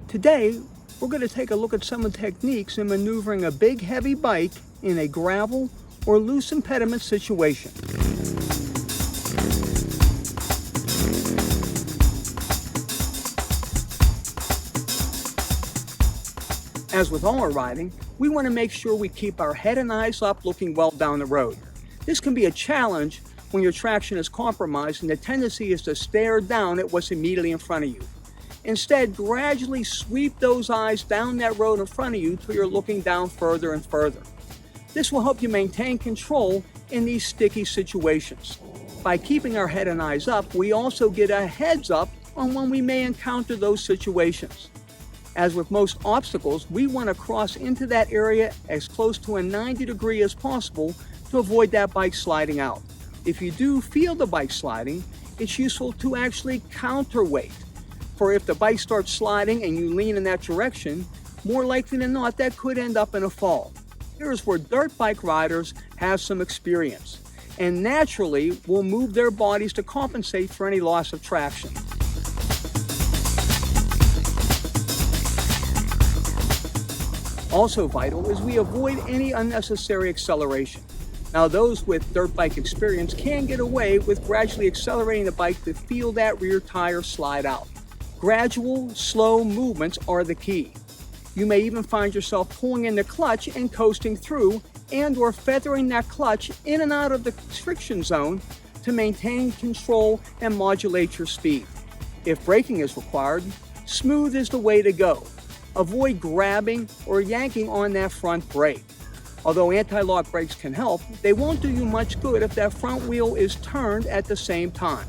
Today, we're going to take a look at some of the techniques in maneuvering a big heavy bike in a gravel or loose impediment situation. As with all our riding, we want to make sure we keep our head and eyes up looking well down the road. This can be a challenge when your traction is compromised and the tendency is to stare down at what's immediately in front of you. Instead, gradually sweep those eyes down that road in front of you till you're looking down further and further. This will help you maintain control in these sticky situations. By keeping our head and eyes up, we also get a heads up on when we may encounter those situations. As with most obstacles, we want to cross into that area as close to a 90 degree as possible to avoid that bike sliding out. If you do feel the bike sliding, it's useful to actually counterweight. For if the bike starts sliding and you lean in that direction, more likely than not, that could end up in a fall. Here's where dirt bike riders have some experience and naturally will move their bodies to compensate for any loss of traction. Also vital is we avoid any unnecessary acceleration. Now, those with dirt bike experience can get away with gradually accelerating the bike to feel that rear tire slide out. Gradual, slow movements are the key. You may even find yourself pulling in the clutch and coasting through and/or feathering that clutch in and out of the friction zone to maintain control and modulate your speed. If braking is required, smooth is the way to go. Avoid grabbing or yanking on that front brake. Although anti-lock brakes can help, they won't do you much good if that front wheel is turned at the same time.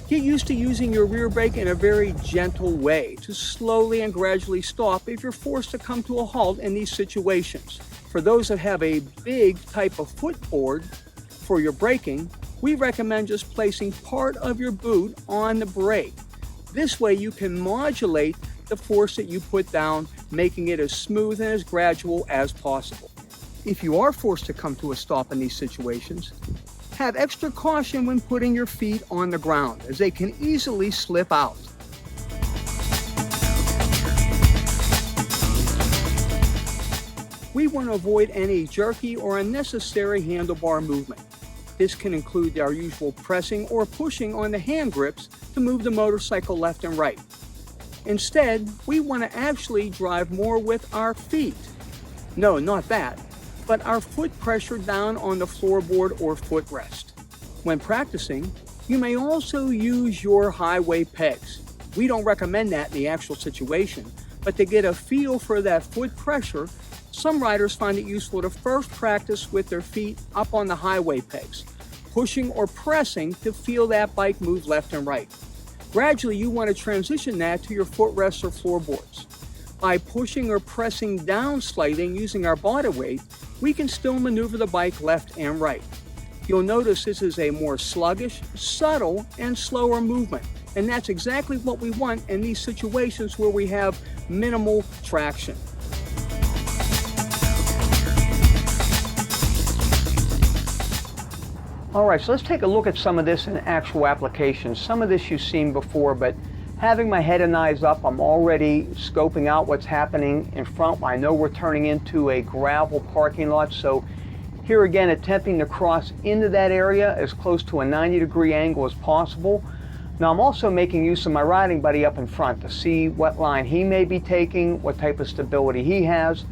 Get used to using your rear brake in a very gentle way to slowly and gradually stop if you're forced to come to a halt in these situations. For those that have a big type of footboard for your braking, we recommend just placing part of your boot on the brake. This way you can modulate the force that you put down, making it as smooth and as gradual as possible. If you are forced to come to a stop in these situations, have extra caution when putting your feet on the ground, as they can easily slip out. We want to avoid any jerky or unnecessary handlebar movement. This can include our usual pressing or pushing on the hand grips to move the motorcycle left and right. Instead, we want to actually drive more with our feet. No, not that, but our foot pressure down on the floorboard or footrest. When practicing, you may also use your highway pegs. We don't recommend that in the actual situation, but to get a feel for that foot pressure, some riders find it useful to first practice with their feet up on the highway pegs, pushing or pressing to feel that bike move left and right. Gradually, you want to transition that to your footrests or floorboards. By pushing or pressing down slightly and using our body weight, we can still maneuver the bike left and right. You'll notice this is a more sluggish, subtle, and slower movement, and that's exactly what we want in these situations where we have minimal traction. All right, so let's take a look at some of this in actual application. Some of this you've seen before, but having my head and eyes up, I'm already scoping out what's happening in front. I know we're turning into a gravel parking lot, so here again, attempting to cross into that area as close to a 90-degree angle as possible. Now, I'm also making use of my riding buddy up in front to see what line he may be taking, what type of stability he has.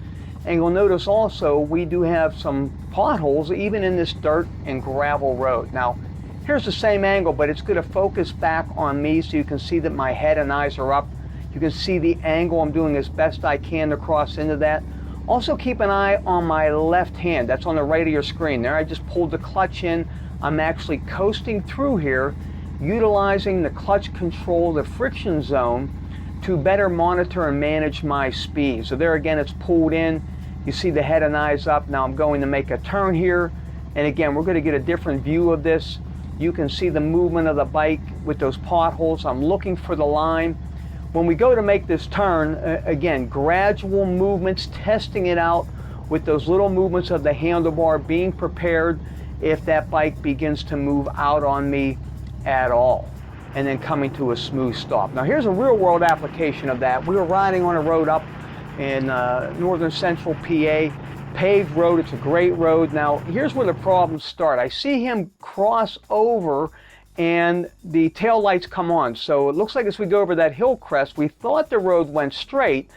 And you'll notice also we do have some potholes even in this dirt and gravel road. Now, here's the same angle, but it's going to focus back on me so you can see that my head and eyes are up. You can see the angle. I'm doing as best I can to cross into that. Also keep an eye on my left hand. That's on the right of your screen there. I just pulled the clutch in. I'm actually coasting through here, utilizing the clutch control, the friction zone, to better monitor and manage my speed. So there again, it's pulled in. You see the head and eyes up. Now I'm going to make a turn here. And again, we're going to get a different view of this. You can see the movement of the bike with those potholes. I'm looking for the line. When we go to make this turn, again, gradual movements, testing it out with those little movements of the handlebar, being prepared if that bike begins to move out on me at all. and then coming to a smooth stop. Now here's a real world application of that. We were riding on a road up in northern central PA, paved road. It's a great road. Now here's where the problems start. I see him cross over and the tail lights come on. So it looks like as we go over that hill crest, we thought the road went straight,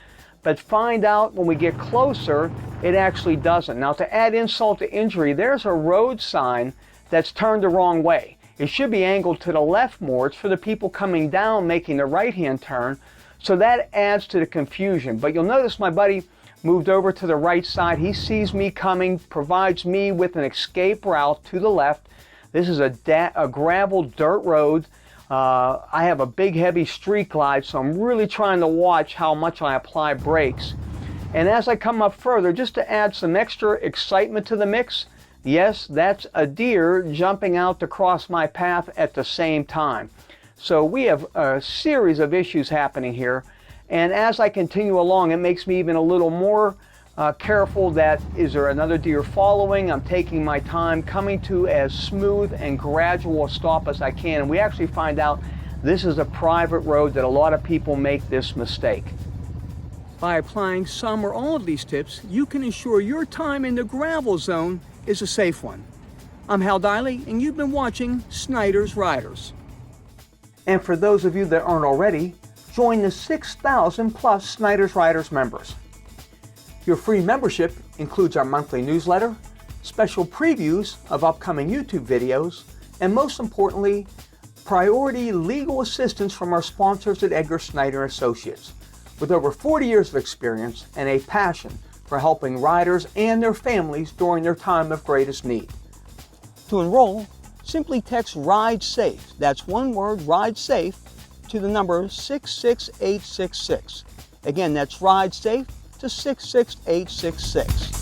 but find out when we get closer, it actually doesn't. Now to add insult to injury, there's a road sign that's turned the wrong way. It should be angled to the left more. It's for the people coming down making the right-hand turn. So that adds to the confusion. But you'll notice my buddy moved over to the right side. He sees me coming, provides me with an escape route to the left. This is a gravel dirt road. I have a big heavy street glide, so I'm really trying to watch how much I apply brakes. And as I come up further, just to add some extra excitement to the mix, yes, that's a deer jumping out to cross my path at the same time. So we have a series of issues happening here. And as I continue along, it makes me even a little more careful that is there another deer following. I'm taking my time, coming to as smooth and gradual a stop as I can. And we actually find out this is a private road that a lot of people make this mistake. By applying some or all of these tips, you can ensure your time in the gravel zone is a safe one. I'm Hal Diley, and you've been watching Snyder's Riders. And for those of you that aren't already, join the 6,000 plus Snyder's Riders members. Your free membership includes our monthly newsletter, special previews of upcoming YouTube videos, and most importantly, priority legal assistance from our sponsors at Edgar Snyder Associates, with over 40 years of experience and a passion for helping riders and their families during their time of greatest need. To enroll, simply text RIDE SAFE, that's one word, RIDE SAFE, to the number 66866. Again, that's RIDE SAFE to 66866.